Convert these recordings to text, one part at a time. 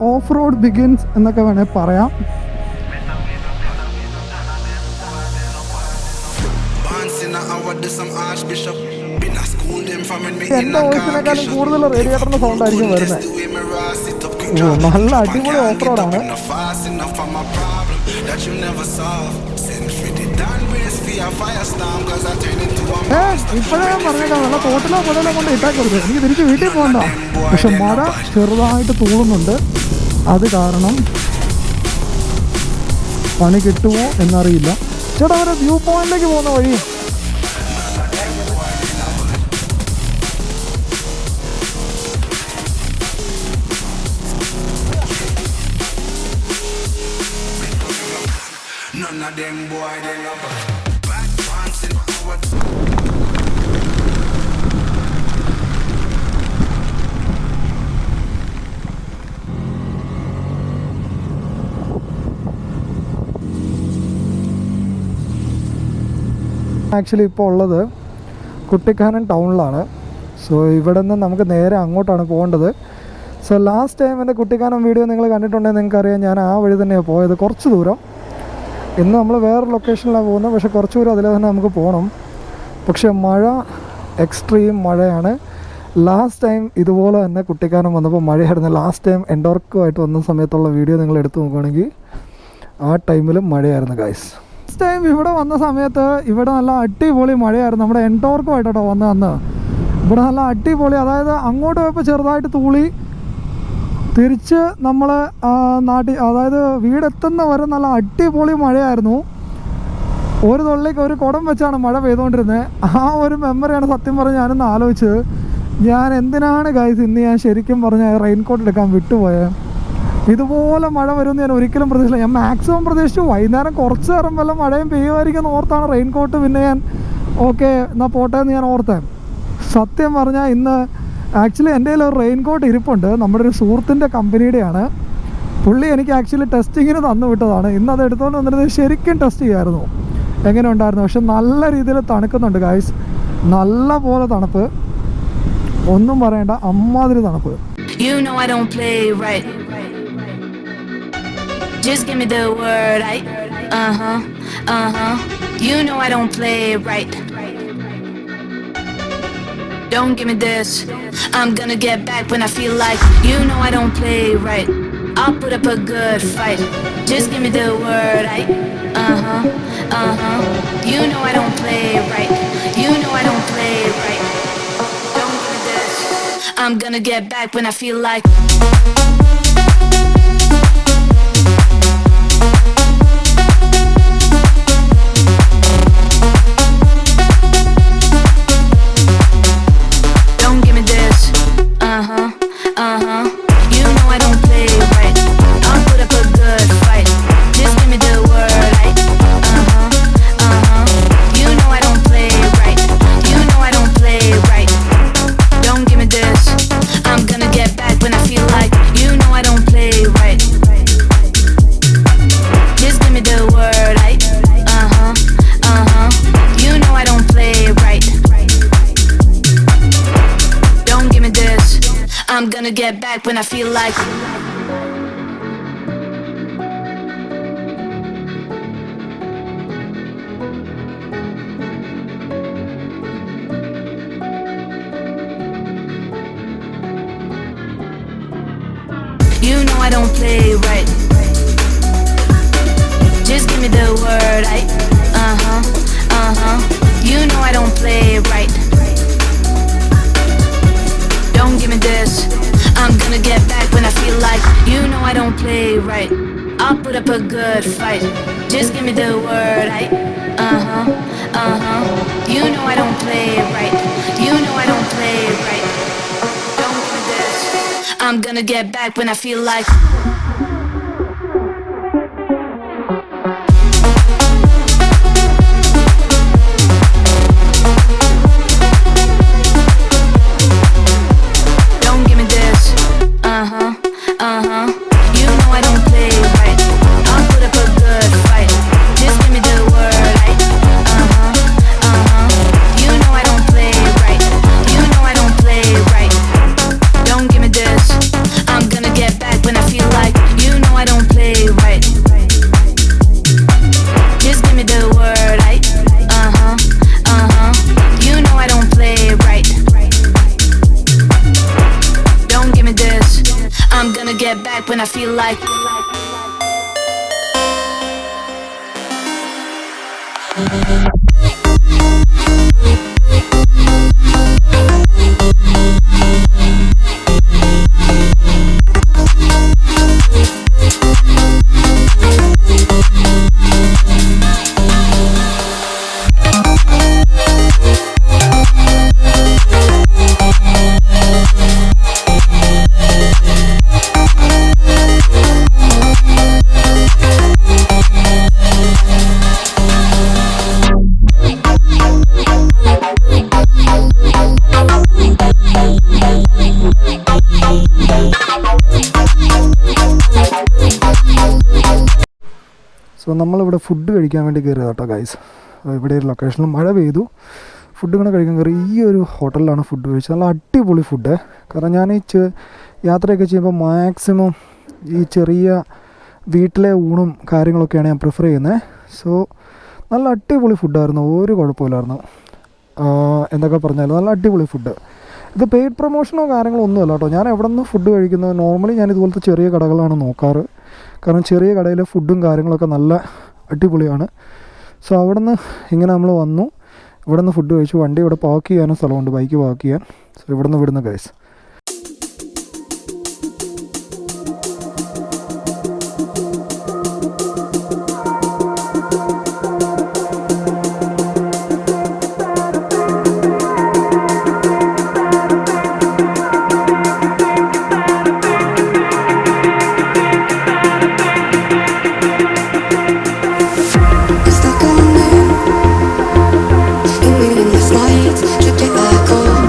Of road begins എന്നൊക്കെ വേണേൽ പറയാം. എൻ്റെ വോയിസിനേക്കാളും കൂടുതൽ റേഡിയേറ്ററിന്റെ സൗണ്ട് ആയിരിക്കും വരുന്നത്. നല്ല അടിപൊളി ഓഫ് റോഡാണ്. ഇപ്പോഴേ ഞാൻ പറഞ്ഞേക്കാം, നല്ല തോട്ടിലോ പുഴയിലോ കൊണ്ട് ഇട്ടേക്കരുത്, എനിക്ക് തിരിച്ച് വീട്ടിൽ പോകണ്ട. പക്ഷെ മഴ ചെറുതായിട്ട് തൂളുന്നുണ്ട്. അത് കാരണം പണി കിട്ടുമോ എന്നറിയില്ല. ചേട്ടാ ഒരു വ്യൂ പോയിന്റിലേക്ക് പോകുന്ന വഴി ആക്ച്വലി ഇപ്പോൾ ഉള്ളത് കുട്ടിക്കാനം ടൗണിലാണ്. സോ ഇവിടെ നിന്ന് നമുക്ക് നേരെ അങ്ങോട്ടാണ് പോകേണ്ടത്. സോ ലാസ്റ്റ് ടൈം എൻ്റെ കുട്ടിക്കാനം വീഡിയോ നിങ്ങൾ കണ്ടിട്ടുണ്ടെങ്കിൽ നിങ്ങൾക്കറിയാം, ഞാൻ ആ വഴി തന്നെയാണ് പോയത് കുറച്ച് ദൂരം. ഇന്ന് നമ്മൾ വേറെ ലൊക്കേഷനിലാണ് പോകുന്നത്, പക്ഷേ കുറച്ച് ദൂരം അതിലെ തന്നെ നമുക്ക് പോകണം. പക്ഷേ മഴ എക്സ്ട്രീം മഴയാണ്. ലാസ്റ്റ് ടൈം ഇതുപോലെ തന്നെ കുട്ടിക്കാനം വന്നപ്പോൾ മഴയായിരുന്നു. ലാസ്റ്റ് ടൈം എൻഡോർക്കുമായിട്ട് വന്ന സമയത്തുള്ള വീഡിയോ നിങ്ങൾ എടുത്തു നോക്കുകയാണെങ്കിൽ ആ ടൈമിലും മഴയായിരുന്നു ഗൈസ്. ലാസ്റ്റ് ടൈം ഇവിടെ വന്ന സമയത്ത് ഇവിടെ നല്ല അടിപൊളി മഴയായിരുന്നു. നമ്മുടെ എൻഡോർക്കുമായിട്ടോ വന്ന് ഇവിടെ നല്ല അടിപൊളി, അതായത് അങ്ങോട്ട് പോയപ്പോൾ ചെറുതായിട്ട് തൂളി, തിരിച്ച് നമ്മൾ നാട്ടിൽ അതായത് വീടെത്തുന്ന വരെ നല്ല അടിപൊളി മഴയായിരുന്നു. ഒരു തുള്ളിക്ക് ഒരു കുടം വെച്ചാണ് മഴ പെയ്തുകൊണ്ടിരുന്നത്. ആ ഒരു മെമ്മറിയാണ് സത്യം പറഞ്ഞ് ഞാനൊന്ന് ആലോചിച്ചത്. ഞാൻ എന്തിനാണ് ഗൈസ് ഇന്ന് ഞാൻ ശരിക്കും പറഞ്ഞാൽ റെയിൻകോട്ട് എടുക്കാൻ വിട്ടുപോയത്. ഇതുപോലെ മഴ വരുമെന്ന് ഞാൻ ഒരിക്കലും പ്രതീക്ഷിച്ചില്ല. ഞാൻ മാക്സിമം പ്രതീക്ഷിച്ചു വൈകുന്നേരം കുറച്ച് നേരം വല്ല മഴയും പെയ്യുമായിരിക്കും ഓർത്താണ് റെയിൻകോട്ട് പിന്നെ ഞാൻ ഓക്കെ എന്നാൽ പോട്ടെ എന്ന് ഞാൻ ഓർത്തേ. സത്യം പറഞ്ഞാൽ ഇന്ന് ആക്ച്വലി എൻ്റെ കയ്യിൽ ഒരു റെയിൻകോട്ട് ഇരിപ്പുണ്ട്. നമ്മുടെ ഒരു സുഹൃത്തിൻ്റെ കമ്പനിയുടെയാണ്. പുള്ളി എനിക്ക് ആക്ച്വലി ടെസ്റ്റിങ്ങിന് തന്നു വിട്ടതാണ്. ഇന്ന് അത് എടുത്തുകൊണ്ട് വന്നിരുന്നത് ശരിക്കും ടെസ്റ്റ് ചെയ്യായിരുന്നു എങ്ങനെ ഉണ്ടായിരുന്നു. പക്ഷെ നല്ല രീതിയിൽ തണുക്കുന്നുണ്ട് ഗായ്സ്, നല്ല പോലെ തണുപ്പ്, ഒന്നും പറയണ്ട, അമ്മാതിരി തണുപ്പ്. You know I don't play right. Just give me the word, You know I don't play right. Don't give me this. I'm gonna get back when I feel like. You know I don't play right. I'll put up a good fight. Just give me the word, You know I don't play right. You know I don't play right. Don't give me this. I'm gonna get back when I feel like. You know I don't play right. I'll put up a good fight. Just give me the word, You know I don't play right. You know I don't play right. Don't give me this. I'm gonna get back when I feel like. You know I don't play right. Just give me the word, You know I don't play right. Don't give me this. I'm gonna get back when I feel like. You know I don't play right. Just give me the word, You know I don't play right. Don't give me this. I'm gonna get back when I feel like. You know I don't play right. I'll put up a good fight. Just give me the word, You know I don't play right. You know I don't play right. Don't give me this. I'm gonna get back when I feel like. You know I don't play right. I'll put up a good fight. Just give me the word, right? You know I don't play right. You know I don't play right. Don't give me this. I'm gonna get back when I feel like. You know I don't play right. Just give me the word, right? You know I don't play right. Don't give me this. I'm gonna get back when I feel like. So നമ്മളിവിടെ food കഴിക്കാൻ വേണ്ടി കയറിയത് കേട്ടോ guys. ഇവിടെ ഒരു ലൊക്കേഷനിൽ മഴ പെയ്തു, ഫുഡ് ഇങ്ങനെ കഴിക്കാൻ കയറി. ഈ ഒരു ഹോട്ടലിലാണ് ഫുഡ് കഴിച്ചത്. നല്ല അടിപൊളി ഫുഡ്. കാരണം ഞാൻ ഈ യാത്രയൊക്കെ ചെയ്യുമ്പോൾ മാക്സിമം ഈ ചെറിയ വീട്ടിലെ ഊണും കാര്യങ്ങളൊക്കെയാണ് ഞാൻ പ്രിഫർ ചെയ്യുന്നത്. സോ നല്ല അടിപൊളി ഫുഡായിരുന്നു, ഒരു കുഴപ്പമില്ലായിരുന്നു. എന്തൊക്കെ പറഞ്ഞാലും നല്ല അടിപൊളി ഫുഡ്. ഇത് പെയ്ഡ് പ്രൊമോഷനോ കാര്യങ്ങളോ ഒന്നുമല്ല കേട്ടോ. ഞാൻ എവിടെ നിന്ന് ഫുഡ് കഴിക്കുന്നത്, നോർമലി ഞാൻ ഇതുപോലത്തെ ചെറിയ കടകളാണ് നോക്കാറ്. കാരണം ചെറിയ കടയിലെ ഫുഡും കാര്യങ്ങളൊക്കെ നല്ല അടിപൊളിയാണ്. സോ അവിടെ നിന്ന് ഇങ്ങനെ നമ്മൾ വന്നു, ഇവിടെ നിന്ന് ഫുഡ് കഴിച്ചു. വണ്ടി ഇവിടെ പാർക്ക് ചെയ്യാനും സ്ഥലമുണ്ട്, ബൈക്ക് പാർക്ക് ചെയ്യാൻ. സോ ഇവിടെ നിന്ന് വിടുന്ന guys. Lights, check it back on.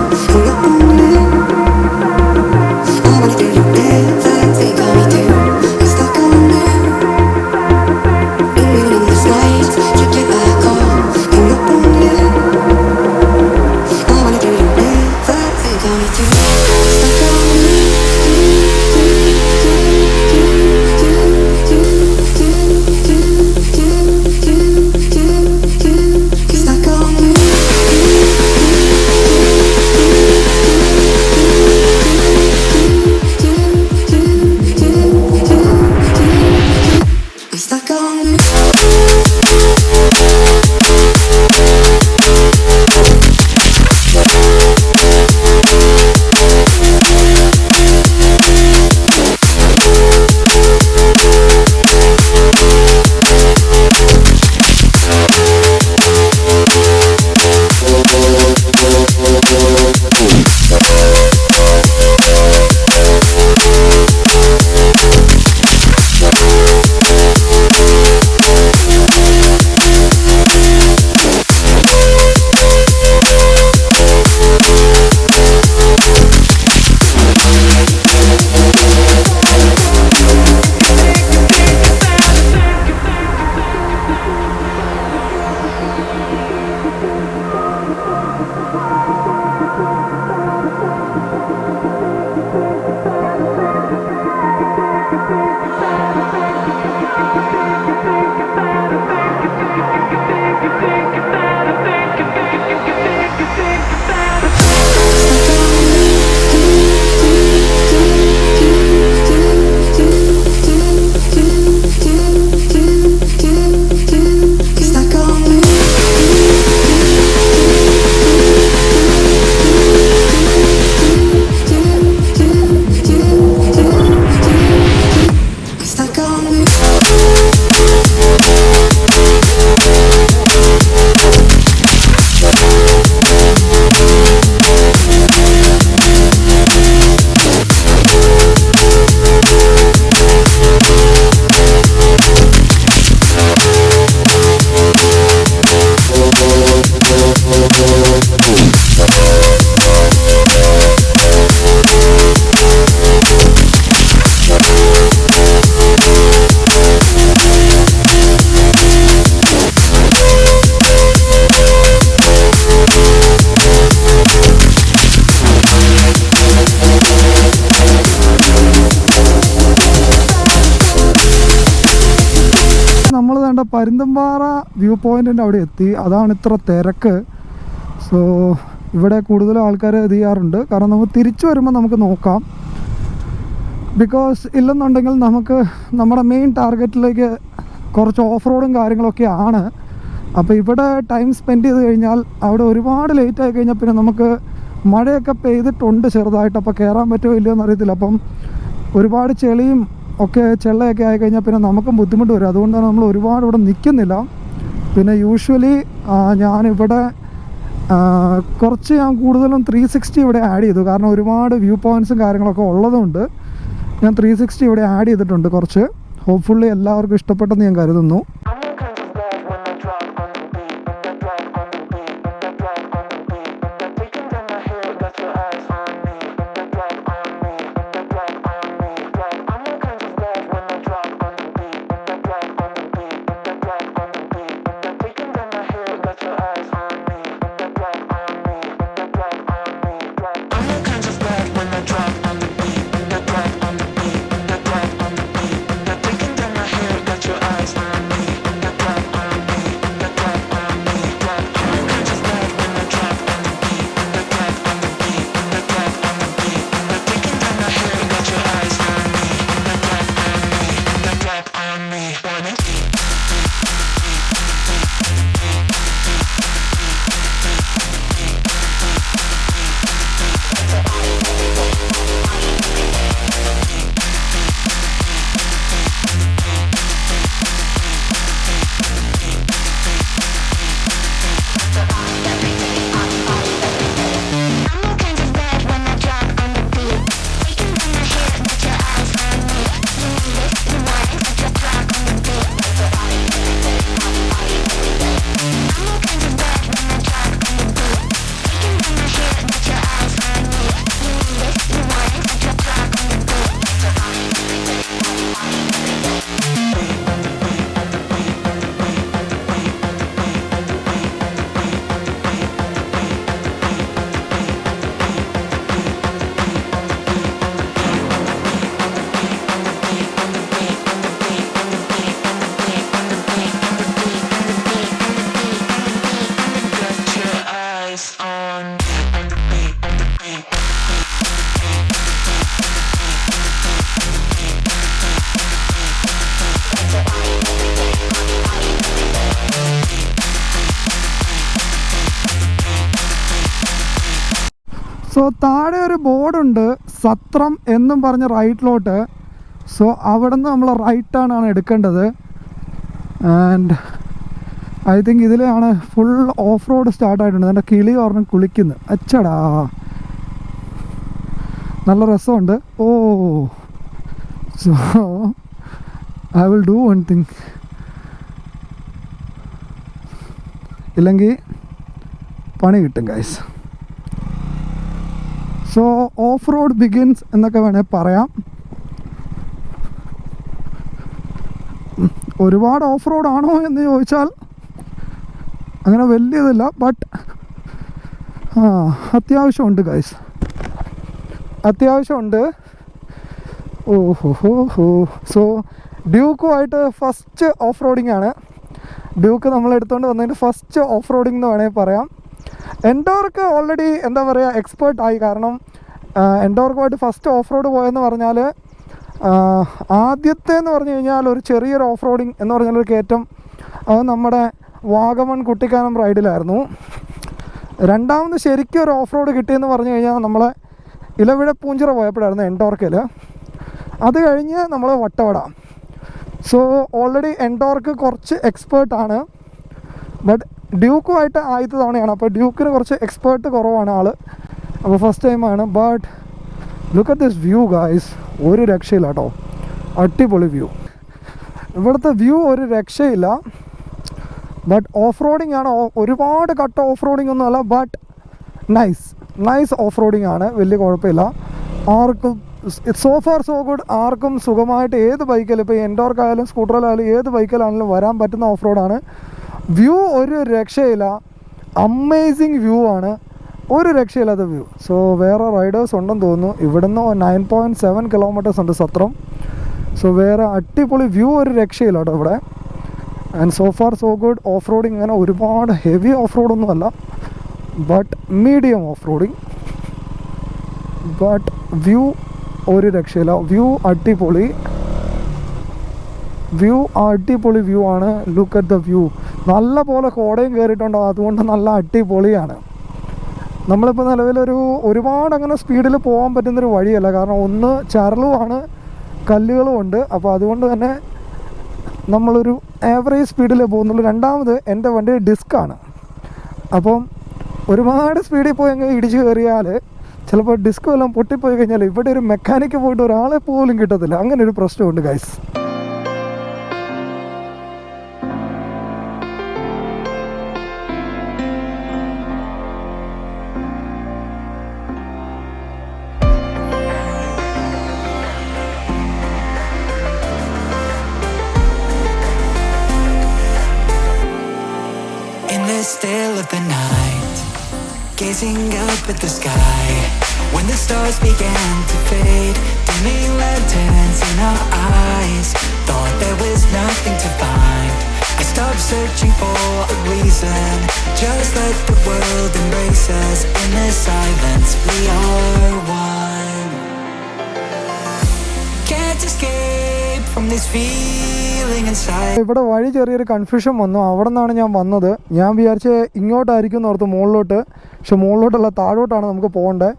നമ്മളിതാണ്ട് പരുന്തുംപാറ വ്യൂ പോയിൻറ്റിൻ്റെ അവിടെ എത്തി. അതാണ് ഇത്ര തിരക്ക്. സോ ഇവിടെ കൂടുതൽ ആൾക്കാർ ഇത് ചെയ്യാറുണ്ട്. കാരണം നമുക്ക് തിരിച്ചു വരുമ്പോൾ നമുക്ക് നോക്കാം. ബിക്കോസ് ഇല്ലെന്നുണ്ടെങ്കിൽ നമുക്ക് നമ്മുടെ മെയിൻ ടാർഗറ്റിലേക്ക് കുറച്ച് ഓഫ് റോഡും കാര്യങ്ങളൊക്കെ ആണ്. അപ്പോൾ ഇവിടെ ടൈം സ്പെൻഡ് ചെയ്ത് കഴിഞ്ഞാൽ അവിടെ ഒരുപാട് ലേറ്റ് ആയി കഴിഞ്ഞാൽ പിന്നെ നമുക്ക് മഴയൊക്കെ പെയ്തിട്ടുണ്ട് ചെറുതായിട്ട്. അപ്പോൾ കയറാൻ പറ്റുമോ ഇല്ലയോ എന്നറിയത്തില്ല. അപ്പം ഒരുപാട് ചെളിയും ഒക്കെ ചെള്ളയൊക്കെ ആയിക്കഴിഞ്ഞാൽ പിന്നെ നമുക്കും ബുദ്ധിമുട്ട് വരും. അതുകൊണ്ടാണ് നമ്മൾ ഒരുപാട് ഇവിടെ നിൽക്കുന്നില്ല. പിന്നെ യൂഷ്വലി ഞാനിവിടെ കുറച്ച് ഞാൻ കൂടുതലും 360 ഇവിടെ ആഡ് ചെയ്തു. കാരണം ഒരുപാട് വ്യൂ പോയിൻറ്റ്സും കാര്യങ്ങളൊക്കെ ഉള്ളതുകൊണ്ട് ഞാൻ 360 ഇവിടെ ആഡ് ചെയ്തിട്ടുണ്ട് കുറച്ച്. ഹോപ്പ്ഫുള്ളി എല്ലാവർക്കും ഇഷ്ടപ്പെട്ടെന്ന് ഞാൻ കരുതുന്നു. സോ താഴെ ഒരു ബോർഡുണ്ട് സത്രം എന്നും പറഞ്ഞ റൈറ്റിലോട്ട്. സോ അവിടെ നിന്ന് നമ്മൾ റൈറ്റ് ടേണാണ് എടുക്കേണ്ടത്. ആൻഡ് ഐ തിങ്ക് ഇതിലാണ് ഫുൾ ഓഫ് റോഡ് സ്റ്റാർട്ടായിട്ടുണ്ട്. എൻ്റെ കിളി ഓർമ്മ കുളിക്കുന്നു. അച്ചടാ നല്ല രസമുണ്ട്. Oh so I will do one thing. ഇല്ലെങ്കിൽ പണി കിട്ടും guys. So off road begins എന്നൊക്കെ വേണേൽ പറയാം. ഒരുപാട് ഓഫ് റോഡ് ആണോ എന്ന് ചോദിച്ചാൽ അങ്ങനെ വലിയതില്ല. But അത്യാവശ്യമുണ്ട് guys, അത്യാവശ്യമുണ്ട്. ഓഹോ. സോ ഡ്യൂക്കുമായിട്ട് ഫസ്റ്റ് ഓഫ് റോഡിങ് ആണ്. ഡ്യൂക്ക് നമ്മൾ എടുത്തുകൊണ്ട് വന്നതിൻ്റെ ഫസ്റ്റ് ഓഫ് റോഡിങ് എന്ന് വേണമെങ്കിൽ പറയാം. എൻഡോർക്ക് ഓൾറെഡി എന്താ പറയുക എക്സ്പേർട്ടായി. കാരണം എൻഡോർക്കുമായിട്ട് ഫസ്റ്റ് ഓഫ് റോഡ് പോയെന്ന് പറഞ്ഞാൽ ആദ്യത്തെ എന്ന് പറഞ്ഞു കഴിഞ്ഞാൽ ഒരു ചെറിയൊരു ഓഫ് റോഡിങ് എന്ന് പറഞ്ഞാൽ ഒരു കയറ്റം, അത് നമ്മുടെ വാഗമൺ കുട്ടിക്കാനം റൈഡിലായിരുന്നു. രണ്ടാമത് ശരിക്കും ഒരു ഓഫ് റോഡ് കിട്ടിയെന്ന് പറഞ്ഞു കഴിഞ്ഞാൽ നമ്മളെ ഇലവിഴ പൂഞ്ചിറ പോയപ്പോഴായിരുന്നു എൻഡോർക്കിൽ. അത് കഴിഞ്ഞ് നമ്മൾ വട്ടവട. സോ ഓൾറെഡി എൻഡോർക്ക് കുറച്ച് എക്സ്പേർട്ടാണ്. ബട്ട് ഡ്യൂക്കുമായിട്ട് ആദ്യത്തെ തവണയാണ്. അപ്പോൾ ഡ്യൂക്കിന് കുറച്ച് എക്സ്പേർട്ട് കുറവാണ് ആൾ. അപ്പോൾ ഫസ്റ്റ് ടൈമാണ്. But look at this view guys, ഒരു രക്ഷയില്ല കേട്ടോ. അടിപൊളി വ്യൂ. ഇവിടുത്തെ വ്യൂ ഒരു രക്ഷയില്ല. ബട്ട് ഓഫ് റോഡിങ് ആണ്. ഒരുപാട് കട്ട ഓഫ് റോഡിങ് ഒന്നുമല്ല, ബട്ട് നൈസ് ഓഫ് റോഡിങ് ആണ്. വലിയ കുഴപ്പമില്ല. ആർക്കും സോ ഫാർ സോ ഗുഡ്. ആർക്കും സുഖമായിട്ട് ഏത് ബൈക്കിലും, ഇപ്പോൾ എൻഡോർക്കായാലും സ്കൂട്ടറിലായാലും ഏത് ബൈക്കിലാണെങ്കിലും വരാൻ പറ്റുന്ന ഓഫ് റോഡാണ്. വ്യൂ ഒരു രക്ഷയില്ല. അമേസിങ് വ്യൂ ആണ്. ഒരു രക്ഷയില്ലാത്ത വ്യൂ. സോ വേറെ റൈഡേഴ്സ് ഉണ്ടെന്ന് തോന്നുന്നു. ഇവിടുന്ന് 9.7 കിലോമീറ്റേഴ്സ് ഉണ്ട് സത്രം. സോ വേറെ അടിപൊളി വ്യൂ, ഒരു രക്ഷയില്ല കേട്ടോ ഇവിടെ. And so far so good. Off roading അങ്ങനെ ഒരുപാട് ഹെവി ഓഫ് റോഡൊന്നുമല്ല, but medium off roading. But view ഒരു രക്ഷയില്ല. വ്യൂ അടിപൊളി വ്യൂ ആണ്. Look at the view. നല്ല പോലെ കോടയും കയറിയിട്ടുണ്ടോ, അതുകൊണ്ട് നല്ല അടിപൊളിയാണ്. നമ്മളിപ്പോൾ നിലവിലൊരു ഒരുപാട് അങ്ങനെ സ്പീഡിൽ പോകാൻ പറ്റുന്നൊരു വഴിയല്ല, കാരണം ഒന്ന് ചരലുമാണ്, കല്ലുകളും ഉണ്ട്. അപ്പോൾ അതുകൊണ്ട് തന്നെ നമ്മളൊരു ആവറേജ് സ്പീഡിലേ പോകുന്നുള്ളൂ. രണ്ടാമത് എൻ്റെ വണ്ടി ഡിസ്ക്കാണ്. അപ്പം ഒരുപാട് സ്പീഡിൽ പോയി അങ്ങ് ഇടിച്ച് കയറിയാൽ ചിലപ്പോൾ ഡിസ്ക് എല്ലാം പൊട്ടിപ്പോയി കഴിഞ്ഞാൽ ഇവിടെ ഒരു മെക്കാനിക്ക് പോയിട്ട് ഒരാളെ പോലും കിട്ടത്തില്ല. അങ്ങനെ ഒരു പ്രശ്നമുണ്ട് guys. Still of the night, gazing up at the sky, when the stars began to fade, dimming lanterns in our eyes, thought there was nothing to find. I stopped searching for a reason, just let the world embrace us. In the silence we are one. Can't escape from this feeling inside. ഇവിടെ വഴി ചെറിയൊരു confusion വന്നു. അവിടെ നിന്നാണ് ഞാൻ വന്നത്. ഞാൻ വിചാരിച്ച് ഇങ്ങോട്ടായിരിക്കും എന്ന് ഓർത്ത് മുകളിലോട്ട്, പക്ഷെ മുകളിലോട്ടല്ല, താഴോട്ടാണ് നമുക്ക് പോകേണ്ടത്.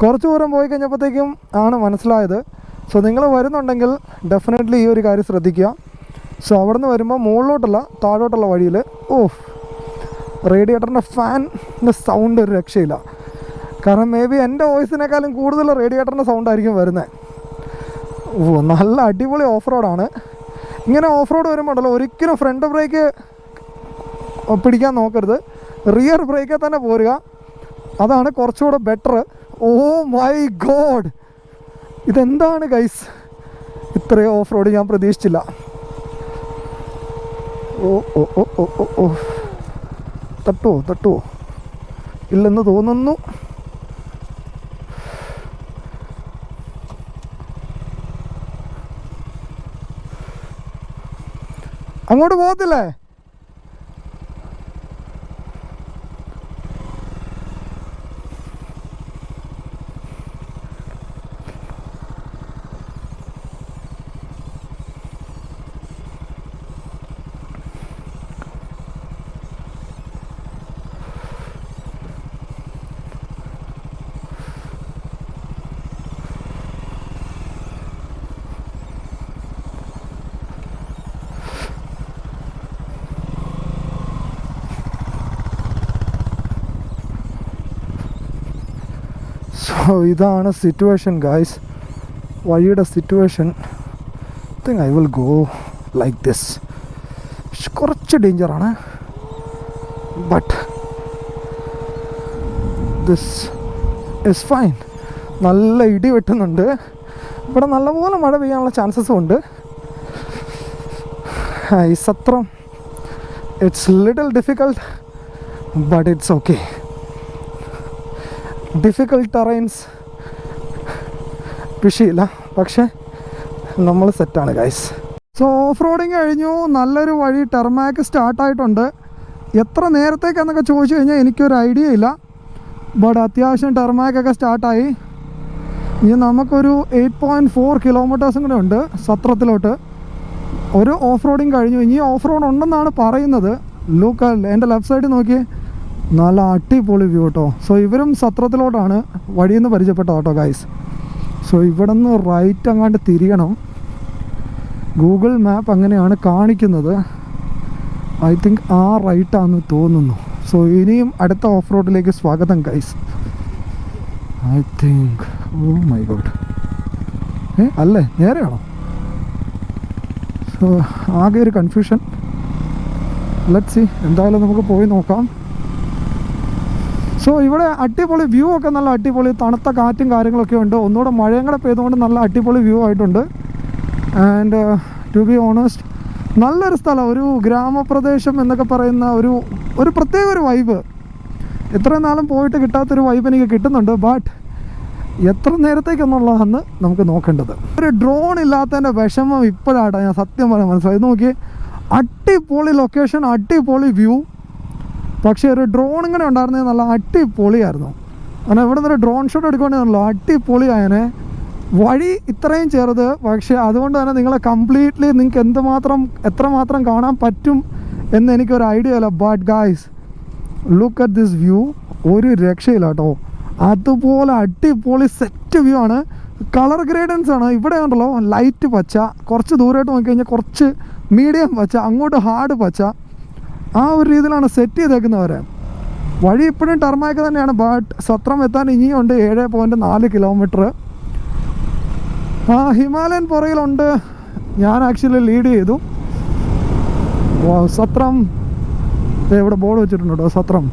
കുറച്ച് ദൂരം പോയി കഴിഞ്ഞപ്പോഴത്തേക്കും ആണ് മനസ്സിലായത്. സോ നിങ്ങൾ വരുന്നുണ്ടെങ്കിൽ ഡെഫിനറ്റ്ലി ഈ ഒരു കാര്യം ശ്രദ്ധിക്കുക. സോ അവിടെ നിന്ന് വരുമ്പോൾ മുകളിലോട്ടല്ല, താഴോട്ടുള്ള വഴിയിൽ റേഡിയേറ്ററിൻ്റെ ഫാനിൻ്റെ സൗണ്ട് ഒരു രക്ഷയില്ല. കാരണം മേ ബി എൻ്റെ വോയിസിനേക്കാളും കൂടുതൽ റേഡിയേറ്ററിൻ്റെ സൗണ്ടായിരിക്കും വരുന്നത്. നല്ല അടിപൊളി ഓഫ് റോഡാണ്. ഇങ്ങനെ ഓഫ് റോഡ് വരുമ്പോൾ ഉണ്ടല്ലോ, ഒരിക്കലും ഫ്രണ്ട് ബ്രേക്ക് പിടിക്കാൻ നോക്കരുത്, റിയർ ബ്രേക്കിൽ തന്നെ പോരുക. അതാണ് കുറച്ചുകൂടെ ബെറ്റർ. ഓ മൈ ഗോഡ്, ഇതെന്താണ് ഗൈസ്, ഇത്രയും ഓഫ് റോഡ് ഞാൻ പ്രതീക്ഷിച്ചില്ല. ഓ ഓ ഓ ഓ ഓ ഓ തട്ടുമോ ഇല്ലെന്ന് തോന്നുന്നു. അങ്ങോട്ട് പോകത്തില്ലേ? സോ ഇതാണ് സിറ്റുവേഷൻ ഗായ്സ്, വഴിയുടെ situation. Think I will go like this. കുറച്ച് ഡേഞ്ചറാണ്, ബട്ട് ദിസ് ഇസ് ഫൈൻ. നല്ല ഇടി വെട്ടുന്നുണ്ട് ഇവിടെ, നല്ലപോലെ മഴ പെയ്യാനുള്ള ചാൻസസും ഉണ്ട്. ഈ സത്രം it's little difficult, but it's okay. Difficult terrains വിഷയമില്ല, പക്ഷേ നമ്മൾ സെറ്റാണ് ഗൈസ്. സോ ഓഫ് റോഡിങ് കഴിഞ്ഞു, നല്ലൊരു വഴി ടെർമാക്ക് സ്റ്റാർട്ടായിട്ടുണ്ട്. എത്ര നേരത്തേക്കെന്നൊക്കെ ചോദിച്ചു കഴിഞ്ഞാൽ എനിക്കൊരു ഐഡിയ ഇല്ല, ബട്ട് അത്യാവശ്യം ടെർമാക്കൊക്കെ സ്റ്റാർട്ടായി. ഇനി നമുക്കൊരു 8.4 കിലോമീറ്റേഴ്സും കൂടെ ഉണ്ട് സത്രത്തിലോട്ട്. ഒരു ഓഫ് റോഡിങ് കഴിഞ്ഞു, ഇനി ഓഫ് റോഡ് ഉണ്ടെന്നാണ് പറയുന്നത്. ലുക്ക്, എൻ്റെ ലെഫ്റ്റ് സൈഡിൽ നോക്കി, നല്ല അടിപൊളി വ്യൂ കേട്ടോ. സോ ഇവരും സത്രത്തിലോട്ടാണ് വഴിയിൽ നിന്ന് പരിചയപ്പെട്ട കേട്ടോ ഗൈസ്. സോ ഇവിടെ നിന്ന് റൈറ്റ് അങ്ങാണ്ട് തിരിയണം. ഗൂഗിൾ മാപ്പ് അങ്ങനെയാണ് കാണിക്കുന്നത്. ഐ തിങ്ക് ആ റൈറ്റാണെന്ന് തോന്നുന്നു. സോ ഇനിയും അടുത്ത ഓഫ് റോഡിലേക്ക് സ്വാഗതം guys. I think, oh my god, അല്ലേ നേരെയാണോ? സോ ആകെ ഒരു കൺഫ്യൂഷൻ. ലെറ്റ്സ് സീ, എന്തായാലും നമുക്ക് പോയി നോക്കാം. സോ ഇവിടെ അടിപൊളി വ്യൂ ഒക്കെ, നല്ല അടിപൊളി തണുത്ത കാറ്റും കാര്യങ്ങളൊക്കെ ഉണ്ട്. ഒന്നുകൂടെ മഴയും കൂടെ പെയ്തുകൊണ്ട് നല്ല അടിപൊളി വ്യൂ ആയിട്ടുണ്ട്. ആൻഡ് ടു ബി ഓണസ്റ്റ്, നല്ലൊരു സ്ഥലം, ഒരു ഗ്രാമപ്രദേശം എന്നൊക്കെ പറയുന്ന ഒരു പ്രത്യേക ഒരു വൈബ്. ഇത്രയും നാളും പോയിട്ട് കിട്ടാത്തൊരു വൈബ് എനിക്ക് കിട്ടുന്നുണ്ട്. ബട്ട് എത്ര നേരത്തേക്കെന്നുള്ളതെന്ന് നമുക്ക് നോക്കേണ്ടത്. ഒരു ഡ്രോൺ ഇല്ലാത്തതിൻ്റെ വിഷമം ഇപ്പോഴാണ് ഞാൻ സത്യം പറയാൻ മനസ്സിലായി. നോക്കി, അടിപൊളി ലൊക്കേഷൻ, അടിപൊളി വ്യൂ. പക്ഷേ ഒരു ഡ്രോൺ ഇങ്ങനെ ഉണ്ടായിരുന്നത് നല്ല അടിപൊളിയായിരുന്നു. കാരണം ഇവിടെ നിന്നൊരു ഡ്രോൺ ഷോട്ട് എടുക്കുകയാണെന്നല്ലോ അടിപൊളിയായനെ. വഴി ഇത്രയും ചെറുത്, പക്ഷേ അതുകൊണ്ട് തന്നെ നിങ്ങളെ കംപ്ലീറ്റ്ലി നിങ്ങൾക്ക് എത്രമാത്രം കാണാൻ പറ്റും എന്ന് എനിക്കൊരു ഐഡിയ ഇല്ല. But guys, look at this view. ഒരു രക്ഷയില്ല കേട്ടോ. അതുപോലെ അടിപൊളി സെറ്റ് വ്യൂ ആണ്. കളർ ഗ്രേഡൻസ് ആണ്. ഇവിടെ ഉണ്ടല്ലോ ലൈറ്റ് പച്ച, കുറച്ച് ദൂരമായിട്ട് നോക്കിക്കഴിഞ്ഞാൽ കുറച്ച് മീഡിയം പച്ച, അങ്ങോട്ട് ഹാർഡ് പച്ച. ആ ഒരു രീതിയിലാണ് സെറ്റ് ചെയ്തേക്കുന്നവരെ. വഴി ഇപ്പോഴും ടർമാക്ക് തന്നെയാണ്. ബട്ട് സത്രം എത്താൻ ഇനിയുണ്ട് 7.4 കിലോമീറ്റർ. ഹിമാലയൻ പുറയിലുണ്ട്. ഞാൻ ആക്ച്വലി ലീഡ് ചെയ്തു. സത്രം ഇവിടെ ബോർഡ് വെച്ചിട്ടുണ്ട് കേട്ടോ. സത്രം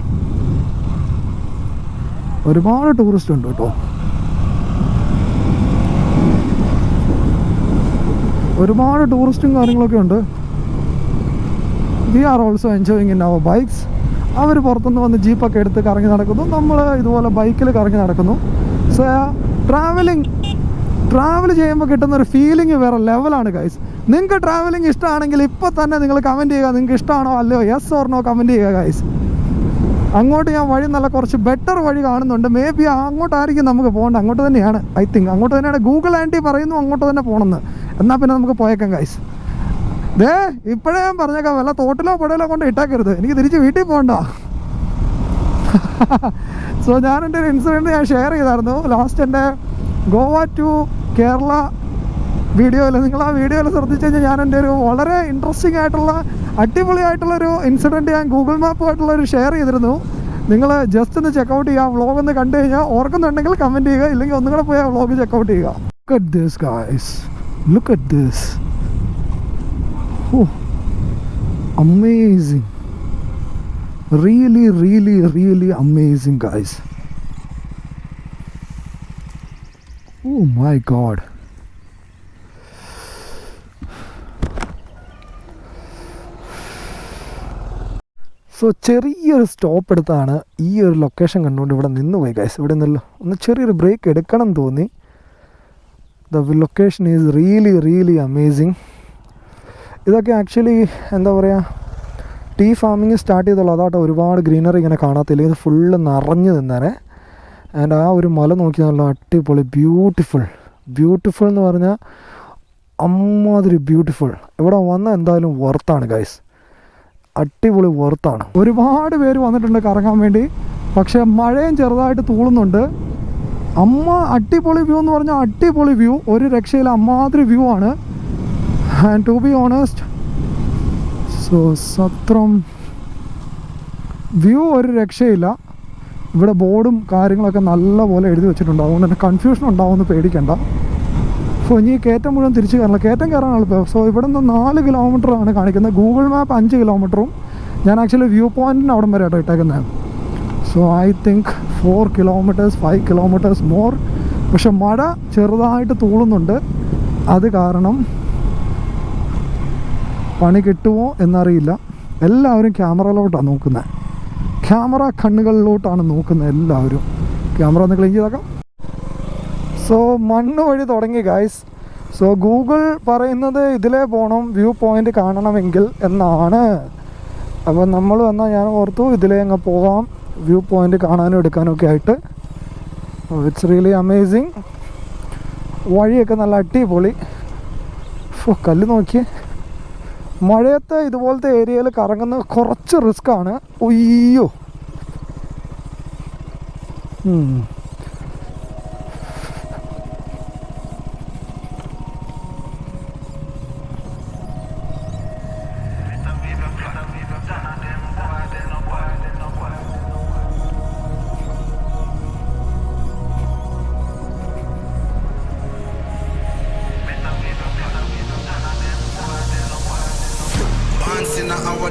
ഒരുപാട് ടൂറിസ്റ്റ് ഉണ്ട് കേട്ടോ. ഒരുപാട് ടൂറിസ്റ്റും കാര്യങ്ങളൊക്കെ ഉണ്ട്. We are also enjoying in our bikes. അവർ പുറത്തുനിന്ന് വന്ന് ജീപ്പൊക്കെ എടുത്ത് കറങ്ങി നടക്കുന്നു, നമ്മൾ ഇതുപോലെ ബൈക്കിൽ കറങ്ങി നടക്കുന്നു. സോ ട്രാവൽ ചെയ്യുമ്പോൾ കിട്ടുന്നൊരു ഫീലിംഗ് വേറെ ലെവലാണ് ഗൈസ്. നിങ്ങൾക്ക് ട്രാവലിംഗ് ഇഷ്ടമാണെങ്കിൽ ഇപ്പോൾ തന്നെ നിങ്ങൾ കമൻറ്റ് ചെയ്യുക, നിങ്ങൾക്ക് ഇഷ്ടമാണോ അല്ലയോ, യെസ് ഓർ നോ കമൻറ്റ് ചെയ്യുക ഗൈസ്. അങ്ങോട്ട് ഞാൻ വഴി നല്ല കുറച്ച് ബെറ്റർ വഴി കാണുന്നുണ്ട്. മേ ബി അങ്ങോട്ടായിരിക്കും നമുക്ക് പോകേണ്ടത്. അങ്ങോട്ട് തന്നെയാണ്, ഐ തിങ്ക് അങ്ങോട്ട് തന്നെയാണ്. ഗൂഗിൾ ആൻറ്റി പറയുന്നു അങ്ങോട്ട് തന്നെ പോകണമെന്ന്. എന്നാൽ പിന്നെ നമുക്ക് പോയേക്കാം ഗൈസ്. ഇപ്പോഴേ ഞാൻ പറഞ്ഞേക്കാം, വല്ല തോട്ടിലോ പുഴയിലോ കൊണ്ട് ഇട്ടേക്കരുത്, എനിക്ക് തിരിച്ച് വീട്ടിൽ പോകണ്ട. സോ ഞാൻ എൻ്റെ ഒരു ഇൻസിഡൻറ്റ് ഞാൻ ഷെയർ ചെയ്തായിരുന്നു ലാസ്റ്റ് എൻ്റെ ഗോവ ടു കേരള വീഡിയോയിൽ. നിങ്ങൾ ആ വീഡിയോയിൽ ശ്രദ്ധിച്ചു കഴിഞ്ഞാൽ ഞാൻ എൻ്റെ ഒരു വളരെ ഇൻട്രസ്റ്റിംഗ് ആയിട്ടുള്ള അടിപൊളിയായിട്ടുള്ളൊരു ഇൻസിഡൻറ്റ് ഞാൻ ഗൂഗിൾ മാപ്പുമായിട്ടുള്ളൊരു ഷെയർ ചെയ്തിരുന്നു. നിങ്ങൾ ജസ്റ്റ് ഒന്ന് ചെക്കൗട്ട് ചെയ്യുക. വ്ളോഗ് ഒന്ന് കണ്ടു കഴിഞ്ഞാൽ ഓർക്കുന്നുണ്ടെങ്കിൽ കമൻറ്റ് ചെയ്യുക, ഇല്ലെങ്കിൽ ഒന്നും കൂടെ പോയി ആ വ്ളോഗ് ചെക്കൗട്ട് ചെയ്യുക. Look at this guys, look at this. Amazing, really amazing guys. Oh my god. So ചെറിയൊരു സ്റ്റോപ്പ് എടുത്താണ് ഈ ഒരു ലൊക്കേഷൻ കണ്ടുകൊണ്ട് ഇവിടെ നിന്ന് പോയി ഗൈസ്. ഇവിടെ നിന്നല്ലോ ഒന്ന് ചെറിയൊരു ബ്രേക്ക് എടുക്കണം തോന്നി. The location is really amazing. ഇതൊക്കെ ആക്ച്വലി എന്താ പറയുക, ടീ ഫാമിങ് സ്റ്റാർട്ട് ചെയ്തുള്ളൂ. അതാട്ടോ ഒരുപാട് ഗ്രീനറി ഇങ്ങനെ കാണാത്തില്ല. ഇത് ഫുള്ള് നിറഞ്ഞു നിന്നേനെ. ആൻഡ് ആ ഒരു മല നോക്കി നല്ല അടിപൊളി ബ്യൂട്ടിഫുൾ എന്ന് പറഞ്ഞാൽ അമ്മാതിരി ബ്യൂട്ടിഫുൾ. ഇവിടെ വന്നാൽ എന്തായാലും വർത്താണ് ഗൈസ്, അടിപൊളി വർത്താണ്. ഒരുപാട് പേര് വന്നിട്ടുണ്ട് കറങ്ങാൻ വേണ്ടി. പക്ഷേ മഴയും ചെറുതായിട്ട് തൂളുന്നുണ്ട്. അടിപൊളി വ്യൂ എന്ന് പറഞ്ഞാൽ അടിപൊളി വ്യൂ, ഒരു രക്ഷയില്ല. അമ്മാതിരി വ്യൂ ആണ്. And to be honest, so സത്രം വ്യൂ ഒരു രക്ഷയില്ല. ഇവിടെ ബോർഡും കാര്യങ്ങളൊക്കെ നല്ലപോലെ എഴുതി വെച്ചിട്ടുണ്ട്. അതുകൊണ്ട് തന്നെ കൺഫ്യൂഷൻ ഉണ്ടാവുമെന്ന് പേടിക്കണ്ട. സോ ഇനി കയറ്റം മുഴുവൻ തിരിച്ച് കയറണം. കയറ്റം കയറാൻ എളുപ്പം. സോ ഇവിടെ നിന്ന് 4 കിലോമീറ്ററാണ് കാണിക്കുന്നത്. ഗൂഗിൾ മാപ്പ് 5 കിലോമീറ്ററും. ഞാൻ ആക്ച്വലി വ്യൂ പോയിൻറ്റിന് അവിടം വരെ ആട്ടോ ഇട്ടേക്കുന്നത്. So I think 4 kilometres 5 kilometres more. പക്ഷെ മഴ ചെറുതായിട്ട് തൂളുന്നുണ്ട്. അത് കാരണം പണി കിട്ടുമോ എന്നറിയില്ല. എല്ലാവരും ക്യാമറയിലോട്ടാണ് നോക്കുന്നത്. ക്യാമറ കണ്ണുകളിലോട്ടാണ് നോക്കുന്നത് എല്ലാവരും. ക്യാമറ ഒന്ന് ക്ലീൻ ചെയ്താക്കാം. സോ മണ്ണ് വഴി തുടങ്ങി ഗൈസ്. സോ ഗൂഗിൾ പറയുന്നത് ഇതിലേ പോകണം വ്യൂ പോയിൻ്റ് കാണണമെങ്കിൽ എന്നാണ്. അപ്പോൾ നമ്മൾ വന്നാൽ ഞാൻ ഓർത്തു ഇതിലേ അങ്ങ് പോകാം, വ്യൂ പോയിൻ്റ് കാണാനും എടുക്കാനും ഒക്കെ ആയിട്ട്. It's really amazing. വഴിയൊക്കെ നല്ല അടിപൊളി. കല്ല് നോക്കിയേ. മഴയത്ത് ഇതുപോലത്തെ ഏരിയയിൽ കറങ്ങുന്നത് കുറച്ച് റിസ്ക്കാണ്. ഒയ്യോ,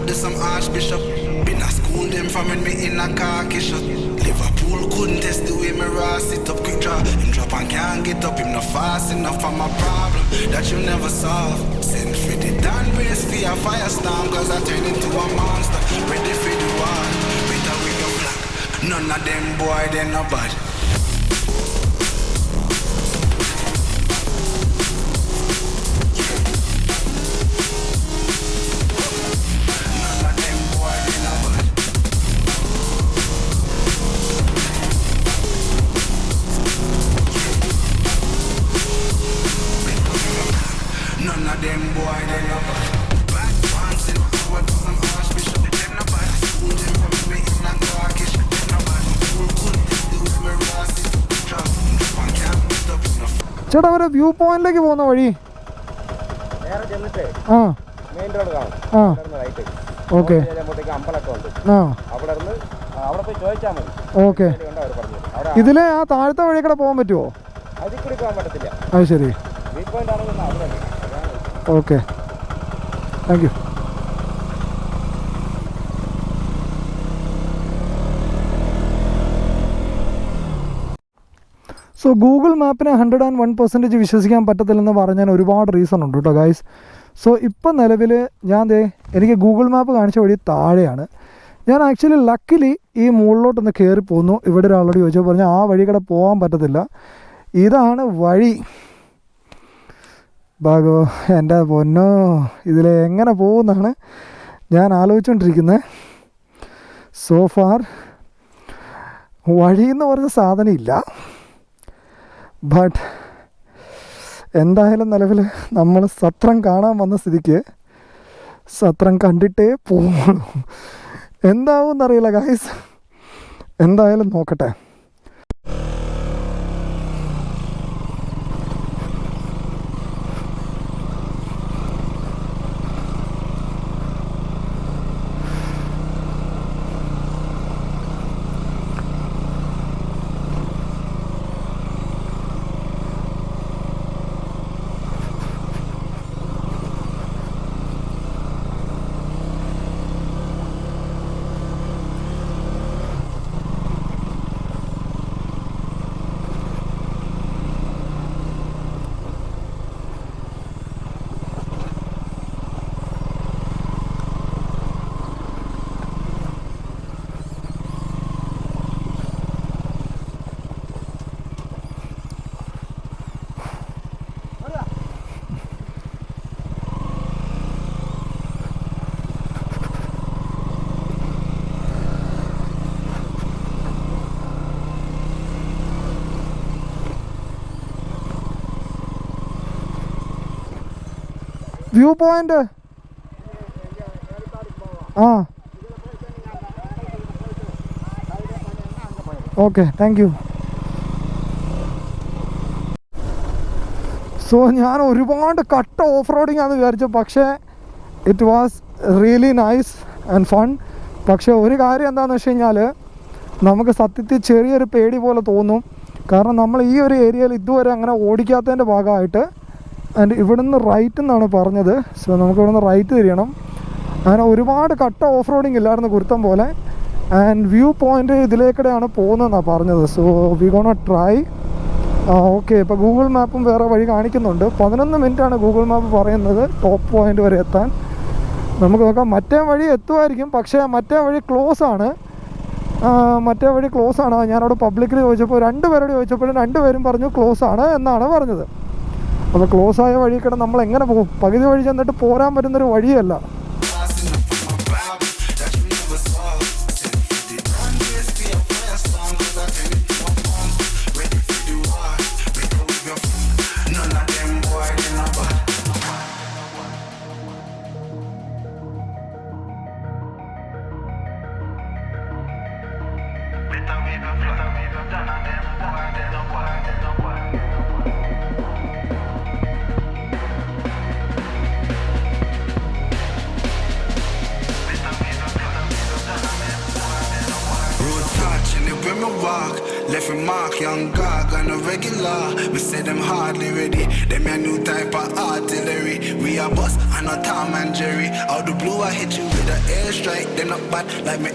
Do some archbishop. Been a school them from when me in a khaki shot. Liverpool couldn't test the way me raw sit up quick draw. Him drop and can't get up, him not fast enough for my problem that you never solve. Send for the Dan brace for a firestorm, cause I turn into a monster. Ready for the war, better with your flag. None of them boy, they not bad. None of them boy, they no bad. Bad ones in our do some archbishop. Them no bad. School them from me in a carkish. Them no bad. Fool couldn't test the way me raw sit. Drop and can't put up enough. ചേട്ടാ ഒരു view പോയിന്റിലേക്ക് പോകുന്ന വഴി. ആ main road കാണും. ആ right okay. അമ്പലൊക്കെ ഉണ്ട്. ആ അവിടെ പോയി ചോദിച്ചാൽ മതി. ഓക്കെ. ഇതിലെ ആ താഴത്തെ വഴി കൂടെ പോകാൻ പറ്റുമോ? അതിൽ കൂടി പോകാൻ പറ്റത്തില്ല. അത് ശരി. വ്യൂ പോയിന്റ് ആണെങ്കിൽ അവിടെ okay, thank you. So Google മാപ്പിനെ 101% വിശ്വസിക്കാൻ പറ്റത്തില്ലെന്ന് പറഞ്ഞാൽ ഒരുപാട് റീസൺ ഉണ്ട് കേട്ടോ ഗൈസ്. സോ ഇപ്പം നിലവിൽ എനിക്ക് ഗൂഗിൾ മാപ്പ് കാണിച്ച വഴി താഴെയാണ്. ഞാൻ ആക്ച്വലി ലക്കിലി ഈ മുകളിലോട്ടൊന്ന് കയറി പോന്നു. ഇവിടെ ഒരാളോട് ചോദിച്ചപ്പോൾ പറഞ്ഞാൽ ആ വഴി കൂടെ പോകാൻ പറ്റത്തില്ല, ഇതാണ് വഴി. ഭാഗോ എൻ്റെ പൊന്നോ, ഇതിലെങ്ങനെ പോകുമെന്നാണ് ഞാൻ ആലോചിച്ചുകൊണ്ടിരിക്കുന്നത്. സോ ഫാർ വഴി എന്ന് പറഞ്ഞ സാധനം ഇല്ല. ബട്ട് എന്തായാലും നിലവിൽ നമ്മൾ സത്രം കാണാൻ വന്ന സ്ഥിതിക്ക് സത്രം കണ്ടിട്ടേ പോകുള്ളൂ. എന്താവും എന്നറിയില്ല ഗൈസ്, എന്തായാലും നോക്കട്ടെ. വ്യൂ പോയിന്റ് ആ ഓക്കെ, താങ്ക് യു. സോ ഞാൻ ഒരുപാട് കട്ട ഓഫ് റോഡിങ് ആണെന്ന് വിചാരിച്ചു, പക്ഷേ it was really nice and fun. പക്ഷേ ഒരു കാര്യം എന്താണെന്ന് വെച്ച് കഴിഞ്ഞാൽ നമുക്ക് സത്യത്തിൽ ചെറിയൊരു പേടി പോലെ തോന്നും. കാരണം നമ്മൾ ഈ ഒരു ഏരിയയിൽ ഇതുവരെ അങ്ങനെ ഓടിക്കാത്തതിൻ്റെ ഭാഗമായിട്ട്. ആൻഡ് ഇവിടുന്ന് റൈറ്റ് എന്നാണ് പറഞ്ഞത്. സോ നമുക്ക് ഇവിടുന്ന് റൈറ്റ് തിരിയണം. അങ്ങനെ ഒരുപാട് കട്ട ഓഫ് റോഡിങ് ഇല്ലായിരുന്നു കുരുത്തം പോലെ. ആൻഡ് വ്യൂ പോയിൻ്റ് ഇതിലേക്കൂടെയാണ് പോകുന്നതെന്നാണ് പറഞ്ഞത്. So we gonna try. Okay, ഇപ്പോൾ ഗൂഗിൾ മാപ്പും വേറെ വഴി കാണിക്കുന്നുണ്ട്. 11 മിനിറ്റാണ് ഗൂഗിൾ മാപ്പ് പറയുന്നത് ടോപ്പ് പോയിൻ്റ് വരെ എത്താൻ. നമുക്ക് നോക്കാം, മറ്റേ വഴി എത്തുമായിരിക്കും, പക്ഷേ മറ്റേ വഴി ക്ലോസ് ആണ്. ഞാനവിടെ പബ്ലിക്കിൽ ചോദിച്ചപ്പോൾ 2 പേരോട് ചോദിച്ചപ്പോഴും 2 പേരും പറഞ്ഞു ക്ലോസ് ആണ് എന്നാണ് പറഞ്ഞത്. അപ്പോൾ ക്ലോസ് ആയ വഴി കൂടെ നമ്മൾ എങ്ങനെ പോകും? പകുതി വഴി ചെന്നിട്ട് പോരാൻ പറ്റുന്നൊരു വഴിയല്ല. Left a mark, young gog on a regular. Me say them hardly ready. Them a new type of artillery. We a boss, I know Tom and Jerry. Out the blue I hit you with a airstrike. They not bad like me.